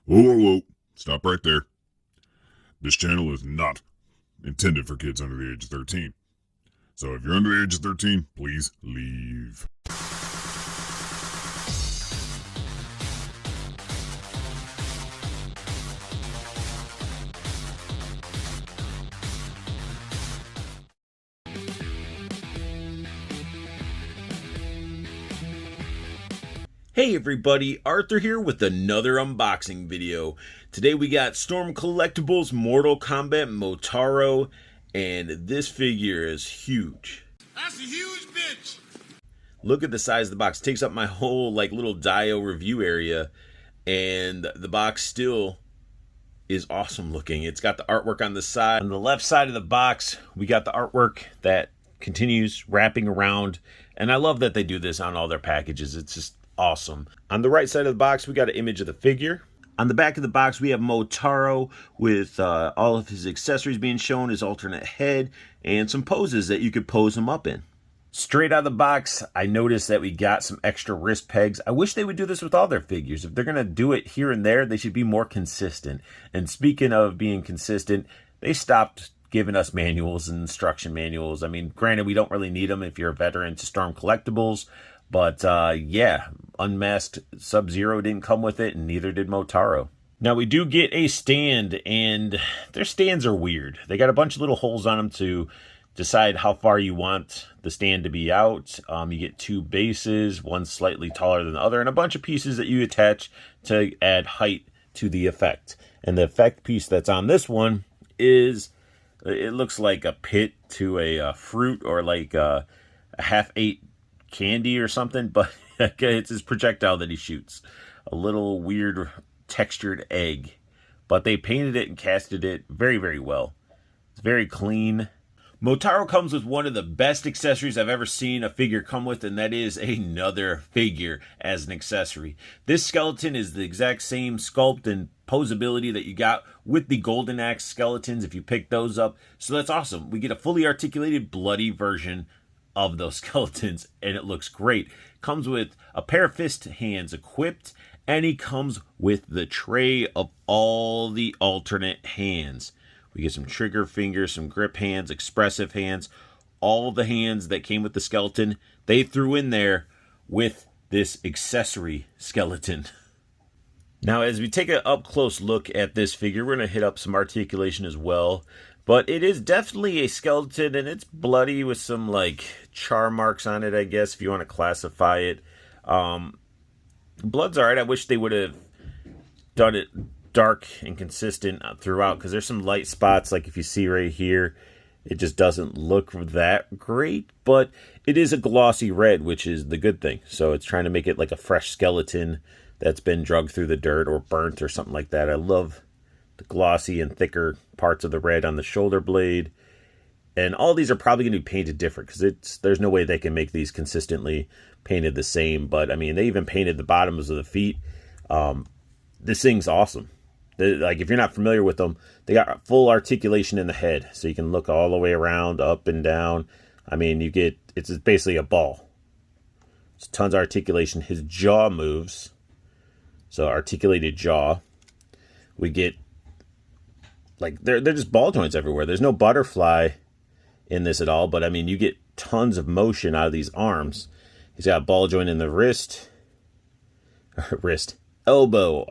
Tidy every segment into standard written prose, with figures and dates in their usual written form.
Whoa, whoa, whoa. Stop right there. This channel is not intended for kids under the age of 13. So if you're under the age of 13, please leave. Hey everybody, Arthur here with another unboxing video. Today we got Storm Collectibles Mortal Kombat Motaro, and this figure is huge. That's a huge bitch! Look at the size of the box. It takes up my whole little Dio review area, and the box still is awesome looking. It's got the artwork on the side. On the left side of the box, we got the artwork that continues wrapping around, and I love that they do this on all their packages. It's just awesome. On the right side of the box, we got an image of the figure. On the back of the box, we have Motaro with all of his accessories being shown, his alternate head, and some poses that you could pose him up in. Straight out of the box, I noticed that we got some extra wrist pegs. I wish they would do this with all their figures. If they're going to do it here and there, they should be more consistent. And speaking of being consistent, they stopped giving us manuals and instruction manuals. I mean, granted, we don't really need them if you're a veteran to Storm Collectibles. But yeah, Unmasked Sub-Zero didn't come with it, and neither did Motaro. Now we do get a stand, and their stands are weird. They got a bunch of little holes on them to decide how far you want the stand to be out. You get two bases, one slightly taller than the other, and a bunch of pieces that you attach to add height to the effect. And the effect piece that's on this one is, it looks like a pit to a fruit, or like a half-ate candy or something, but it's his projectile that he shoots. A little weird textured egg, but they painted it and casted it very, very well. It's very clean. Motaro comes with one of the best accessories I've ever seen a figure come with, and that is another figure as an accessory. This skeleton is the exact same sculpt and posability that you got with the Golden Axe skeletons if you pick those up, so that's awesome. We get a fully articulated, bloody version of those skeletons, and it looks great. Comes with a pair of fist hands equipped, and he comes with the tray of all the alternate hands. We get some trigger fingers, some grip hands, expressive hands, all the hands that came with the skeleton, they threw in there with this accessory skeleton. Now, as we take an up-close look at this figure, we're going to hit up some articulation as well. But it is definitely a skeleton, and it's bloody with some, char marks on it, I guess, if you want to classify it. Blood's alright. I wish they would have done it dark and consistent throughout, because there's some light spots, like if you see right here, it just doesn't look that great. But it is a glossy red, which is the good thing. So it's trying to make it like a fresh skeleton that's been drugged through the dirt or burnt or something like that. I love the glossy and thicker parts of the red on the shoulder blade. And all these are probably going to be painted different, because there's no way they can make these consistently painted the same. But, I mean, they even painted the bottoms of the feet. This thing's awesome. If you're not familiar with them, they got full articulation in the head. So you can look all the way around, up and down. I mean, it's basically a ball. It's tons of articulation. His jaw moves. So articulated jaw. We get they're just ball joints everywhere. There's no butterfly in this at all, but I mean, you get tons of motion out of these arms. He's got a ball joint in the wrist, elbow,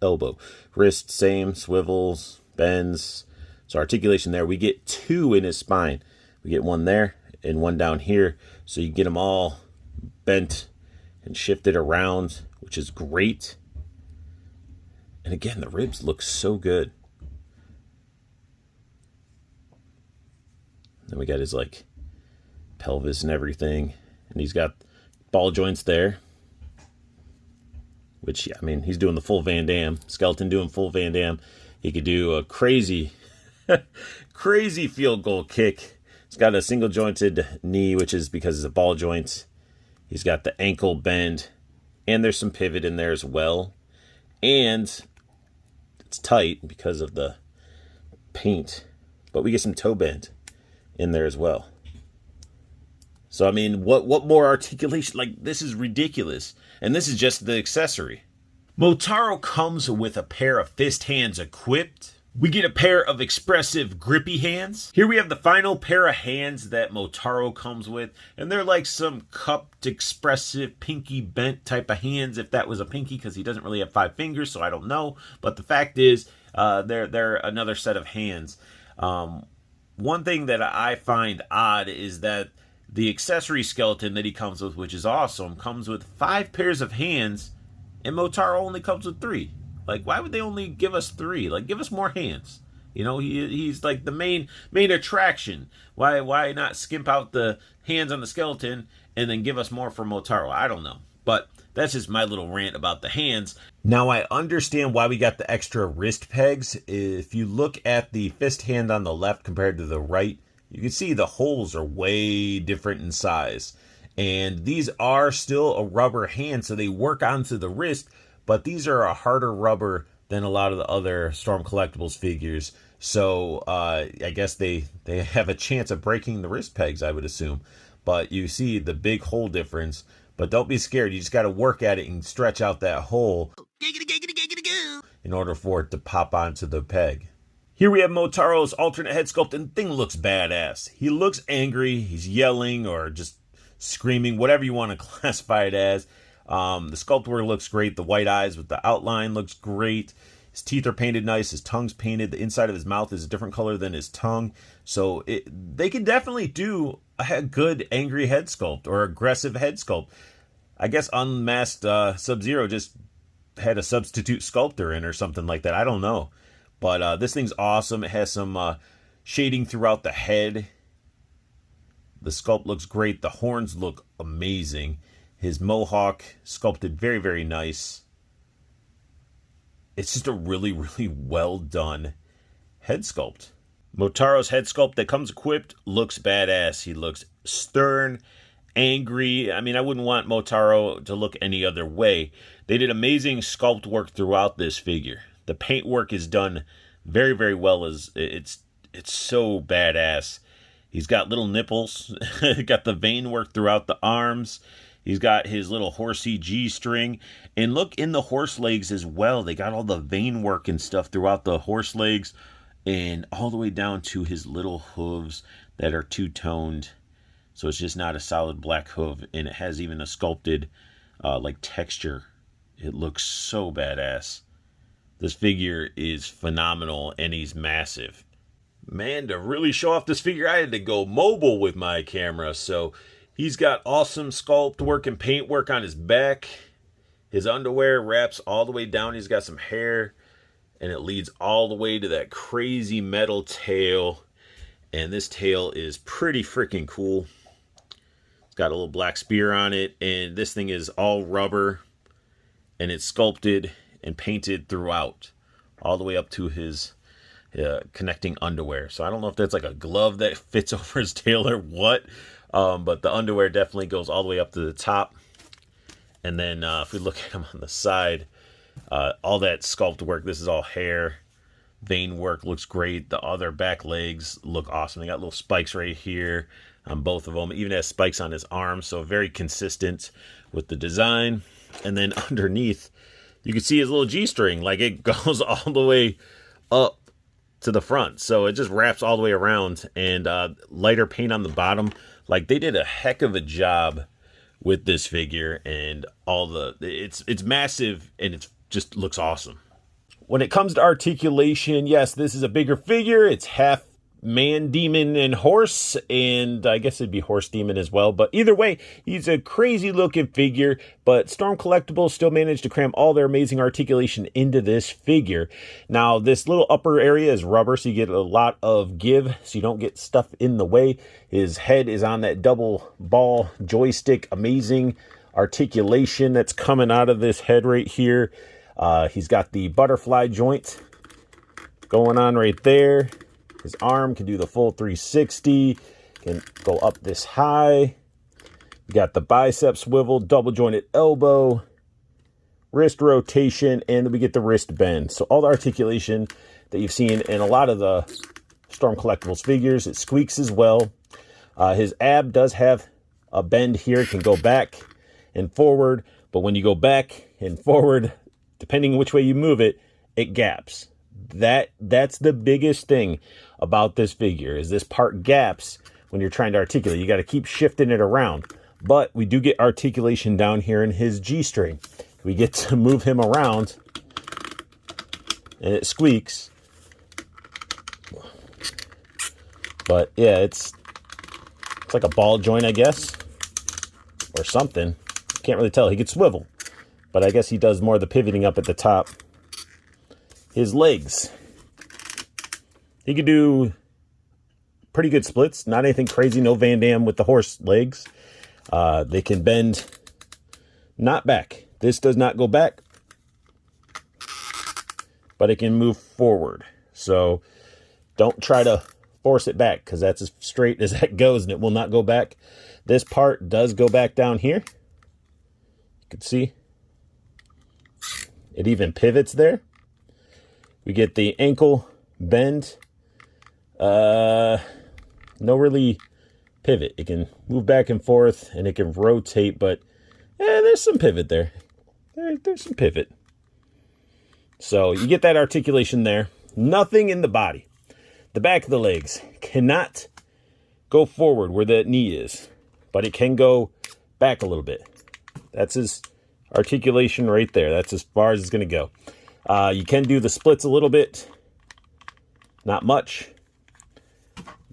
elbow, wrist, same, swivels, bends. So articulation there. We get two in his spine. We get one there and one down here, so you get them all bent and shifted around, which is great. And again, the ribs look so good. Then we got his pelvis and everything, and he's got ball joints there, which, I mean, he's doing the full Van Damme. Skeleton doing full Van Damme. He could do a crazy crazy field goal kick. He's got a single jointed knee, which is because it's a ball joint. He's got the ankle bend, and there's some pivot in there as well, and it's tight because of the paint, but we get some toe bend in there as well. So, I mean, what more articulation? This is ridiculous. And this is just the accessory. Motaro comes with a pair of fist hands equipped. We get a pair of expressive grippy hands. Here we have the final pair of hands that Motaro comes with, and they're like some cupped, expressive, pinky bent type of hands, if that was a pinky, because he doesn't really have 5 fingers, so I don't know. But the fact is, they're another set of hands. One thing that I find odd is that the accessory skeleton that he comes with, which is awesome, comes with 5 pairs of hands, and Motaro only comes with 3. Like, why would they only give us 3? Like, give us more hands. You know, he's like the main attraction. Why not skimp out the hands on the skeleton and then give us more for Motaro? I don't know. But that's just my little rant about the hands. Now, I understand why we got the extra wrist pegs. If you look at the fist hand on the left compared to the right, you can see the holes are way different in size. And these are still a rubber hand, so they work onto the wrist, but these are a harder rubber than a lot of the other Storm Collectibles figures. So I guess they have a chance of breaking the wrist pegs, I would assume. But you see the big hole difference. But don't be scared. You just got to work at it and stretch out that hole in order for it to pop onto the peg. Here we have Motaro's alternate head sculpt, and the thing looks badass. He looks angry. He's yelling or just screaming, whatever you want to classify it as. The sculpt work looks great. The white eyes with the outline looks great. His teeth are painted nice. His tongue's painted. The inside of his mouth is a different color than his tongue. So they can definitely do a good angry head sculpt or aggressive head sculpt. I guess Unmasked Sub-Zero just had a substitute sculptor in or something like that. I don't know. But this thing's awesome. It has some shading throughout the head. The sculpt looks great. The horns look amazing. His mohawk sculpted very, very nice. It's just a really, really well done head sculpt. Motaro's head sculpt that comes equipped looks badass. He looks stern, angry. I mean, I wouldn't want Motaro to look any other way. They did amazing sculpt work throughout this figure. The paint work is done very, very well. It's so badass. He's got little nipples. Got the vein work throughout the arms. He's got his little horsey G-string. And look in the horse legs as well. They got all the vein work and stuff throughout the horse legs. And all the way down to his little hooves that are two-toned. So it's just not a solid black hoof. And it has even a sculpted like texture. It looks so badass. This figure is phenomenal and he's massive. Man, to really show off this figure, I had to go mobile with my camera. So he's got awesome sculpt work and paint work on his back. His underwear wraps all the way down. He's got some hair. And it leads all the way to that crazy metal tail. And this tail is pretty freaking cool. It's got a little black spear on it. And this thing is all rubber. And it's sculpted and painted throughout. All the way up to his connecting underwear. So I don't know if that's like a glove that fits over his tail or what. But the underwear definitely goes all the way up to the top. And then if we look at him on the side, all that sculpt work, this is all hair. Vein work looks great. The other back legs look awesome. They got little spikes right here on both of them. Even has spikes on his arms. So very consistent with the design. And then underneath, you can see his little G-string. Like it goes all the way up to the front. So it just wraps all the way around. And lighter paint on the bottom. Like they did a heck of a job with this figure. And all the... It's massive and it just looks awesome. When it comes to articulation, yes, this is a bigger figure. It's half man, demon, and horse, and I guess it'd be horse demon as well. But either way, he's a crazy looking figure, but Storm Collectibles still managed to cram all their amazing articulation into this figure. Now, this little upper area is rubber, so you get a lot of give, so you don't get stuff in the way. His head is on that double ball joystick, amazing articulation that's coming out of this head right here. He's got the butterfly joint going on right there. His arm can do the full 360, can go up this high. You got the bicep swivel, double jointed elbow, wrist rotation, and then we get the wrist bend. So all the articulation that you've seen in a lot of the Storm Collectibles figures. It squeaks as well. His ab does have a bend here. It can go back and forward, but when you go back and forward depending which way you move it, it gaps. That's the biggest thing about this figure, is this part gaps when you're trying to articulate. You got to keep shifting it around. But we do get articulation down here in his G-string. We get to move him around, and it squeaks. But yeah, it's like a ball joint, I guess, or something. Can't really tell. He could swivel, but I guess he does more of the pivoting up at the top. His legs, he could do pretty good splits. Not anything crazy. No Van Damme with the horse legs. They can bend, not back. This does not go back, but it can move forward. So don't try to force it back, because that's as straight as that goes, and it will not go back. This part does go back down here. You can see it even pivots there. We get the ankle bend. No really pivot. It can move back and forth, and it can rotate, but there's some pivot there. There's some pivot. So you get that articulation there. Nothing in the body. The back of the legs cannot go forward where the knee is, but it can go back a little bit. That's his articulation right there. That's as far as it's going to go. You can do the splits a little bit. Not much.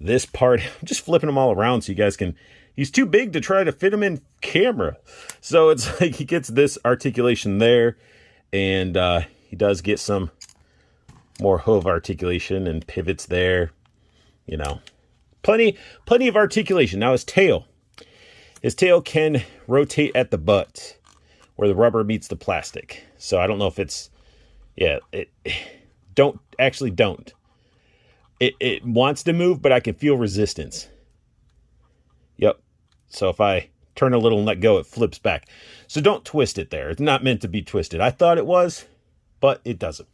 This part, I'm just flipping him all around so you guys can... He's too big to try to fit him in camera. So it's like he gets this articulation there, and he does get some more hoof articulation and pivots there. You know, plenty of articulation. Now his tail can rotate at the butt where the rubber meets the plastic. So I don't know if it's, it don't. It wants to move, but I can feel resistance. Yep. So if I turn a little and let go, it flips back. So don't twist it there. It's not meant to be twisted. I thought it was, but it doesn't.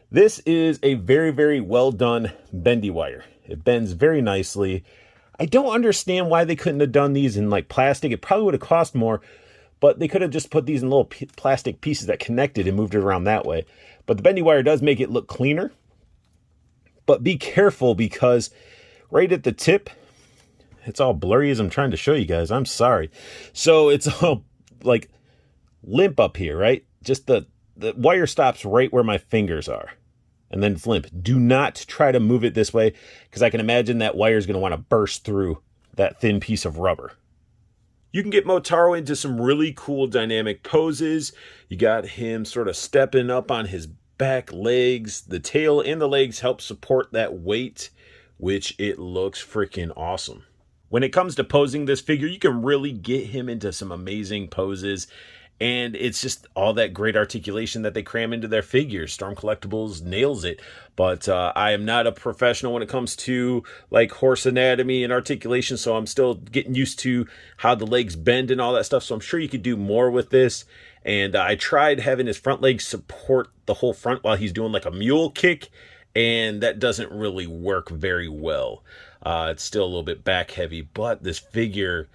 This is a very, very well done bendy wire. It bends very nicely. I don't understand why they couldn't have done these in like plastic. It probably would have cost more, but they could have just put these in little plastic pieces that connected and moved it around that way. But the bendy wire does make it look cleaner. But be careful, because right at the tip, it's all blurry as I'm trying to show you guys. I'm sorry. So it's all like limp up here, right? Just the wire stops right where my fingers are. And then it's limp. Do not try to move it this way, because I can imagine that wire is going to want to burst through that thin piece of rubber. You can get Motaro into some really cool dynamic poses. You got him sort of stepping up on his back legs. The tail and the legs help support that weight, which it looks freaking awesome. When it comes to posing this figure, you can really get him into some amazing poses. And it's just all that great articulation that they cram into their figures. Storm Collectibles nails it. But I am not a professional when it comes to like horse anatomy and articulation, so I'm still getting used to how the legs bend and all that stuff. So I'm sure you could do more with this. And I tried having his front legs support the whole front while he's doing like a mule kick, and that doesn't really work very well. It's still a little bit back heavy, but this figure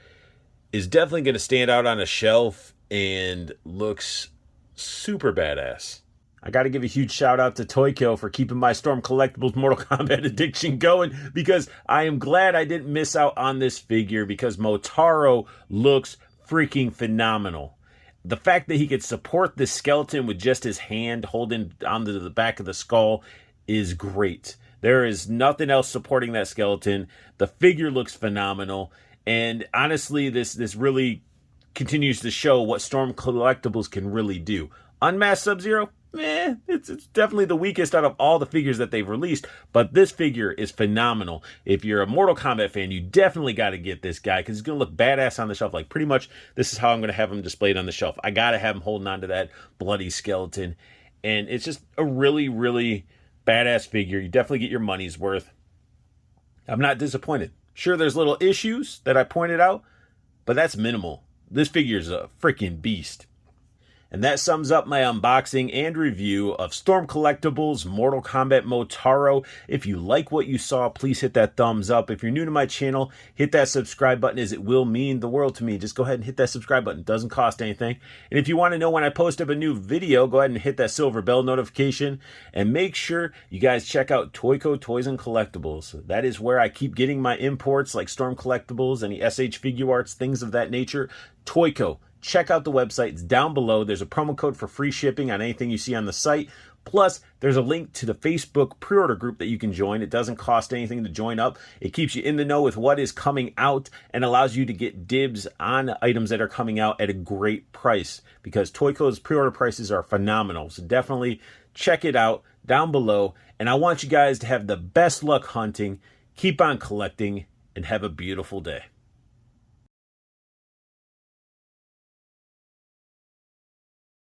is definitely going to stand out on a shelf and looks super badass. I got to give a huge shout out to Toyco for keeping my Storm Collectibles Mortal Kombat addiction going, because I am glad I didn't miss out on this figure, because Motaro looks freaking phenomenal. The fact that he could support the skeleton with just his hand holding onto the back of the skull is great. There is nothing else supporting that skeleton. The figure looks phenomenal. And honestly, this really continues to show what Storm Collectibles can really do. Unmasked Sub-Zero? It's definitely the weakest out of all the figures that they've released, but this figure is phenomenal. If you're a Mortal Kombat fan, you definitely got to get this guy, because he's going to look badass on the shelf. Like, pretty much, this is how I'm going to have him displayed on the shelf. I got to have him holding on to that bloody skeleton, and it's just a really, really badass figure. You definitely get your money's worth. I'm not disappointed. Sure, there's little issues that I pointed out, but that's minimal. This figure is a freaking beast. And that sums up my unboxing and review of Storm Collectibles Mortal Kombat Motaro. If you like what you saw, please hit that thumbs up. If you're new to my channel, hit that subscribe button, as it will mean the world to me. Just go ahead and hit that subscribe button. It doesn't cost anything. And if you want to know when I post up a new video, go ahead and hit that silver bell notification. And make sure you guys check out Toyco Toys and Collectibles. That is where I keep getting my imports like Storm Collectibles, any SH Figure Arts, things of that nature. Toyco. Check out the website. It's down below. There's a promo code for free shipping on anything you see on the site. Plus, there's a link to the Facebook pre-order group that you can join. It doesn't cost anything to join up. It keeps you in the know with what is coming out and allows you to get dibs on items that are coming out at a great price, because Toyco's pre-order prices are phenomenal. So definitely check it out down below. And I want you guys to have the best luck hunting. Keep on collecting and have a beautiful day.